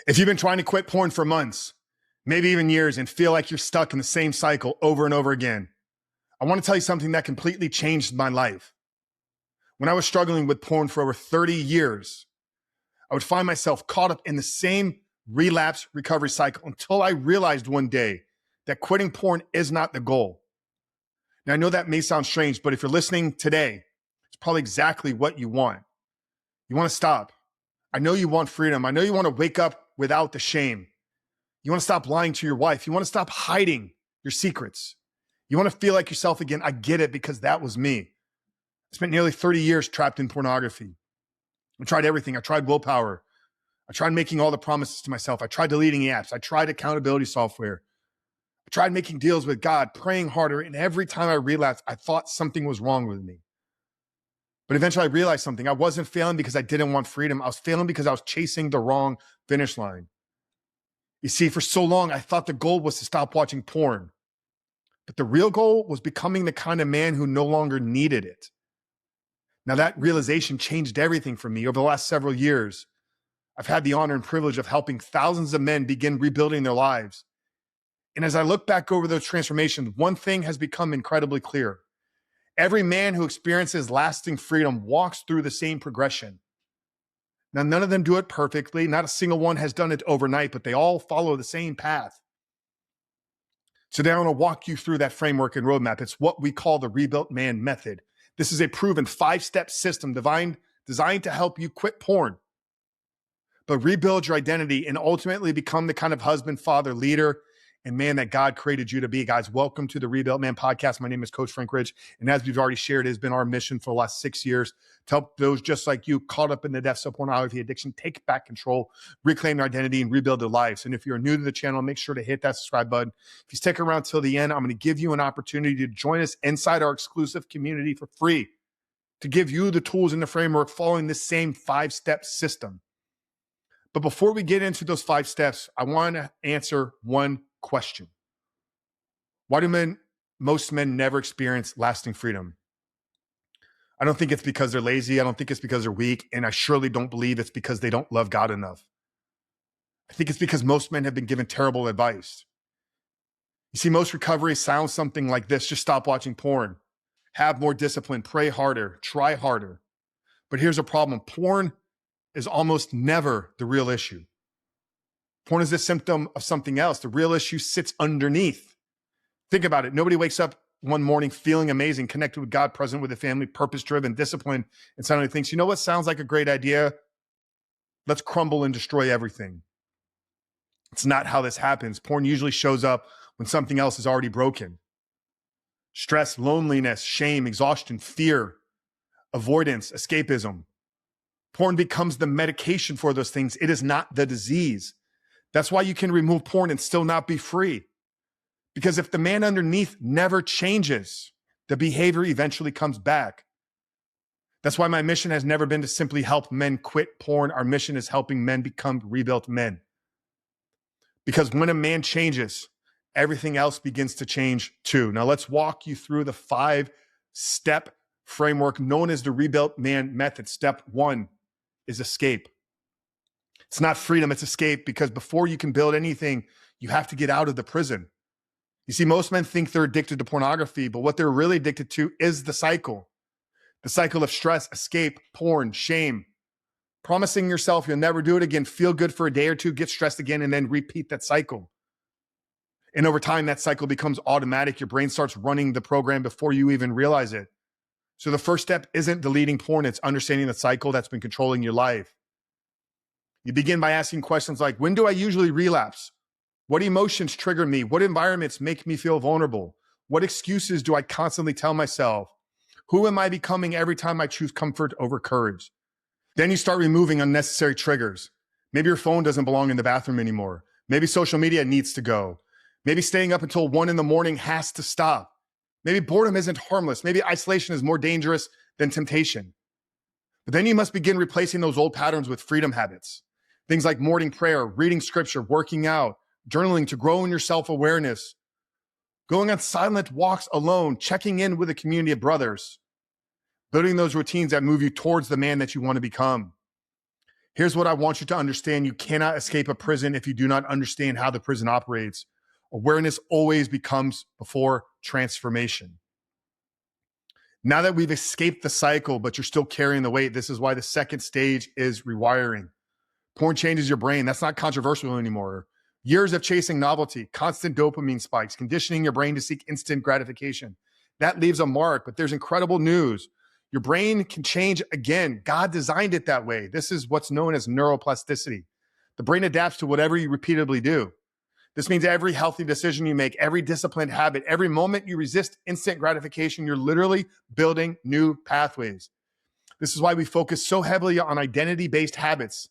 If you've been trying to quit porn for months, maybe even years, and feel like you're stuck in the same cycle over and over again, I want to tell you something that completely changed my life. When I was struggling with porn for over 30 years, I would find myself caught up in the same relapse recovery cycle until I realized one day that quitting porn is not the goal. Now, I know that may sound strange, but if you're listening today, it's probably exactly what you want. You want to stop. I know you want freedom. I know you want to wake up without the shame. You want to stop lying to your wife. You want to stop hiding your secrets. You want to feel like yourself again. I get it, because that was me. I spent nearly 30 years trapped in pornography. I tried everything. I tried willpower. I tried making all the promises to myself. I tried deleting apps. I tried accountability software. I tried making deals with God, praying harder. And every time I relapsed, I thought something was wrong with me. But eventually I realized something. I wasn't failing because I didn't want freedom. I was failing because I was chasing the wrong finish line. You see, for so long, I thought the goal was to stop watching porn. But the real goal was becoming the kind of man who no longer needed it. Now, that realization changed everything for me. Over the last several years, I've had the honor and privilege of helping thousands of men begin rebuilding their lives. And as I look back over those transformations, one thing has become incredibly clear. Every man who experiences lasting freedom walks through the same progression. Now, none of them do it perfectly. Not a single one has done it overnight, but they all follow the same path. Today, I want to walk you through that framework and roadmap. It's what we call the Rebuilt Man Method. This is a proven 5-step system designed to help you quit porn, but rebuild your identity and ultimately become the kind of husband, father, leader, and man that God created you to be. Guys, welcome to the Rebuilt Man Podcast. My name is Coach Frank Rich, and as we've already shared, it has been our mission for the last 6 years to help those just like you caught up in the depths of pornography addiction take back control, reclaim their identity, and rebuild their lives. And if you're new to the channel, make sure to hit that subscribe button. If you stick around till the end, I'm going to give you an opportunity to join us inside our exclusive community for free, to give you the tools and the framework following this same 5-step system. But before we get into those 5 steps, I want to answer one question. Why do most men never experience lasting freedom? I don't think it's because they're lazy. I don't think it's because they're weak. And I surely don't believe it's because they don't love God enough. I think it's because most men have been given terrible advice. You see, most recovery sounds something like this: just stop watching porn, have more discipline, pray harder, try harder. But here's a problem. Porn is almost never the real issue. Porn is a symptom of something else. The real issue sits underneath. Think about it. Nobody wakes up one morning feeling amazing, connected with God, present with the family, purpose-driven, disciplined, and suddenly thinks, you know what sounds like a great idea? Let's crumble and destroy everything. It's not how this happens. Porn usually shows up when something else is already broken. Stress, loneliness, shame, exhaustion, fear, avoidance, escapism. Porn becomes the medication for those things. It is not the disease. That's why you can remove porn and still not be free. Because if the man underneath never changes, the behavior eventually comes back. That's why my mission has never been to simply help men quit porn. Our mission is helping men become rebuilt men. Because when a man changes, everything else begins to change too. Now let's walk you through the 5-step framework known as the Rebuilt Man Method. Step 1 is escape. It's not freedom, it's escape, because before you can build anything, you have to get out of the prison. You see, most men think they're addicted to pornography, but what they're really addicted to is the cycle. The cycle of stress, escape, porn, shame. Promising yourself you'll never do it again, feel good for a day or two, get stressed again, and then repeat that cycle. And over time, that cycle becomes automatic. Your brain starts running the program before you even realize it. So the first step isn't deleting porn, it's understanding the cycle that's been controlling your life. You begin by asking questions like, when do I usually relapse? What emotions trigger me? What environments make me feel vulnerable? What excuses do I constantly tell myself? Who am I becoming every time I choose comfort over courage? Then you start removing unnecessary triggers. Maybe your phone doesn't belong in the bathroom anymore. Maybe social media needs to go. Maybe staying up until 1 a.m. has to stop. Maybe boredom isn't harmless. Maybe isolation is more dangerous than temptation. But then you must begin replacing those old patterns with freedom habits. Things like morning prayer, reading scripture, working out, journaling to grow in your self-awareness, going on silent walks alone, checking in with a community of brothers, building those routines that move you towards the man that you want to become. Here's what I want you to understand. You cannot escape a prison if you do not understand how the prison operates. Awareness always becomes before transformation. Now that we've escaped the cycle, but you're still carrying the weight, this is why the second stage is rewiring. Porn changes your brain. That's not controversial anymore. Years of chasing novelty, constant dopamine spikes, conditioning your brain to seek instant gratification. That leaves a mark, but there's incredible news. Your brain can change again. God designed it that way. This is what's known as neuroplasticity. The brain adapts to whatever you repeatedly do. This means every healthy decision you make, every disciplined habit, every moment you resist instant gratification, you're literally building new pathways. This is why we focus so heavily on identity-based habits.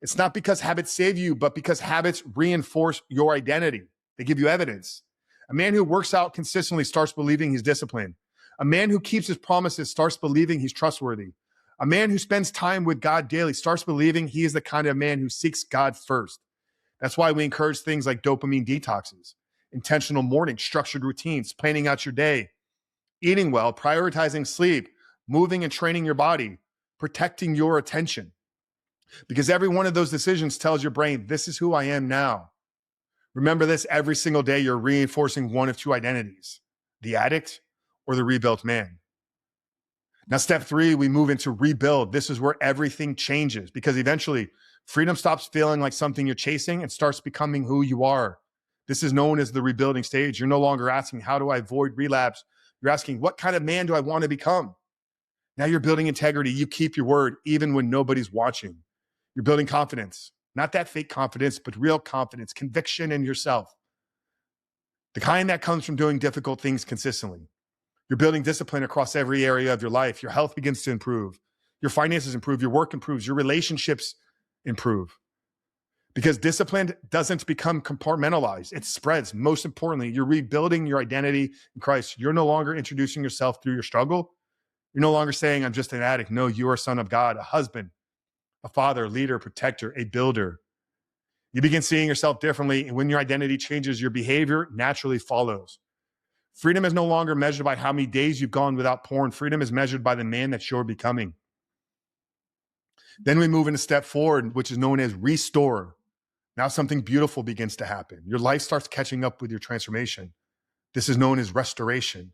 It's not because habits save you, but because habits reinforce your identity. They give you evidence. A man who works out consistently starts believing he's disciplined. A man who keeps his promises starts believing he's trustworthy. A man who spends time with God daily starts believing he is the kind of man who seeks God first. That's why we encourage things like dopamine detoxes, intentional mornings, structured routines, planning out your day, eating well, prioritizing sleep, moving and training your body, protecting your attention. Because every one of those decisions tells your brain, this is who I am now. Remember this, every single day you're reinforcing one of two identities, the addict or the rebuilt man. Now, step 3, we move into rebuild. This is where everything changes because eventually freedom stops feeling like something you're chasing and starts becoming who you are. This is known as the rebuilding stage. You're no longer asking, how do I avoid relapse? You're asking, what kind of man do I want to become? Now you're building integrity. You keep your word even when nobody's watching. You're building confidence, not that fake confidence, but real confidence, conviction in yourself. The kind that comes from doing difficult things consistently. You're building discipline across every area of your life. Your health begins to improve. Your finances improve. Your work improves. Your relationships improve. Because discipline doesn't become compartmentalized. It spreads. Most importantly, you're rebuilding your identity in Christ. You're no longer introducing yourself through your struggle. You're no longer saying, I'm just an addict. No, you are a son of God, a husband, a father, leader, protector, a builder. You begin seeing yourself differently. And when your identity changes, your behavior naturally follows. Freedom is no longer measured by how many days you've gone without porn. Freedom is measured by the man that you're becoming. Then we move into step 4, which is known as restore. Now something beautiful begins to happen. Your life starts catching up with your transformation. This is known as restoration.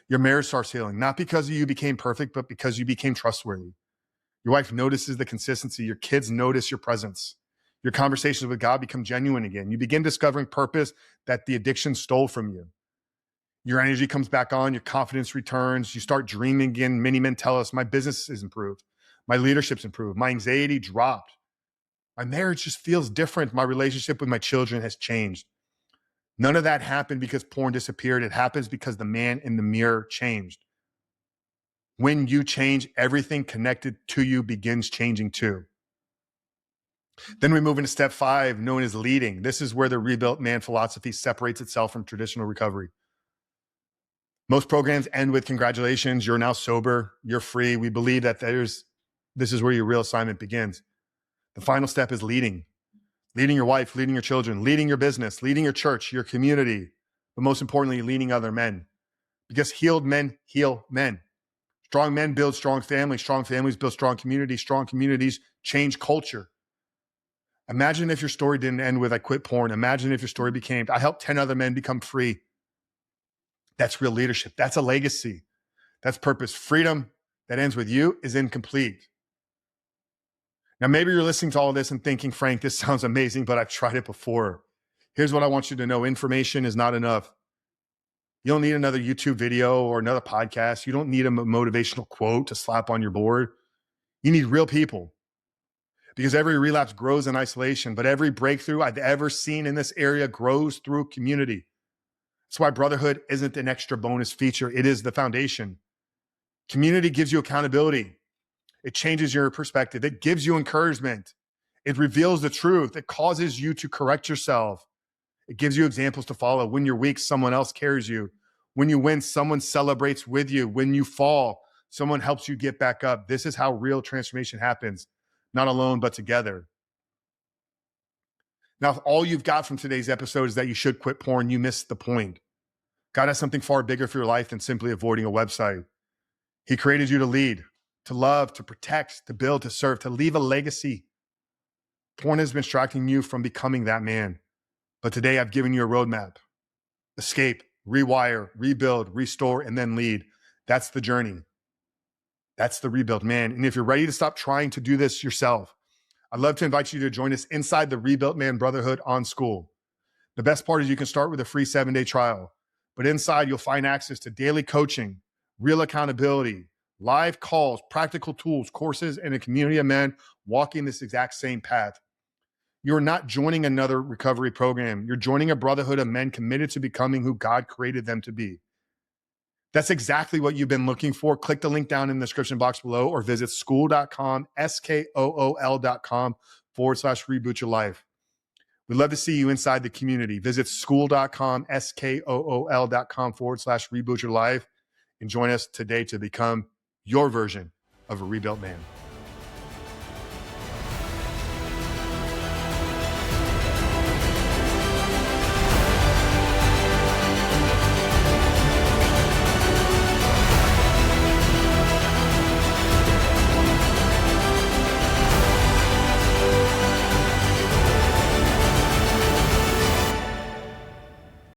Your marriage starts healing, not because you became perfect, but because you became trustworthy. Your wife notices the consistency. Your kids notice your presence. Your conversations with God become genuine again. You begin discovering purpose that the addiction stole from you. Your energy comes back on. Your confidence returns. You start dreaming again. Many men tell us, my business is improved. My leadership's improved. My anxiety dropped. My marriage just feels different. My relationship with my children has changed. None of that happened because porn disappeared. It happens because the man in the mirror changed. When you change, everything connected to you begins changing too. Then we move into step 5, known as leading. This is where the rebuilt man philosophy separates itself from traditional recovery. Most programs end with congratulations, you're now sober, you're free. We believe that this is where your real assignment begins. The final step is leading. Leading your wife, leading your children, leading your business, leading your church, your community, but most importantly, leading other men. Because healed men heal men. Strong men build strong families build strong communities change culture. Imagine if your story didn't end with I quit porn. Imagine if your story became I helped 10 other men become free. That's real leadership. That's a legacy. That's purpose. Freedom that ends with you is incomplete. Now, maybe you're listening to all of this and thinking, Frank, this sounds amazing, but I've tried it before. Here's what I want you to know. Information is not enough. You don't need another YouTube video or another podcast. You don't need a motivational quote to slap on your board. You need real people. Because every relapse grows in isolation, but every breakthrough I've ever seen in this area grows through community. That's why brotherhood isn't an extra bonus feature. It is the foundation. Community gives you accountability. It changes your perspective. It gives you encouragement. It reveals the truth. It causes you to correct yourself. It gives you examples to follow. When you're weak, someone else carries you. When you win, someone celebrates with you. When you fall, someone helps you get back up. This is how real transformation happens. Not alone, but together. Now, if all you've got from today's episode is that you should quit porn, you missed the point. God has something far bigger for your life than simply avoiding a website. He created you to lead, to love, to protect, to build, to serve, to leave a legacy. Porn has been distracting you from becoming that man. But today I've given you a roadmap. Escape, rewire, rebuild, restore, and then lead. That's the journey. That's the rebuild, man. And if you're ready to stop trying to do this yourself, I'd love to invite you to join us inside the Rebuilt Man Brotherhood on School. The best part is you can start with a free 7-day trial, but inside you'll find access to daily coaching, real accountability, live calls, practical tools, courses, and a community of men walking this exact same path. You're not joining another recovery program. You're joining a brotherhood of men committed to becoming who God created them to be. That's exactly what you've been looking for. Click the link down in the description box below or visit school.com, SKOOL.com/reboot your life. We'd love to see you inside the community. Visit school.com, SKOOL.com/reboot your life and join us today to become your version of a rebuilt man.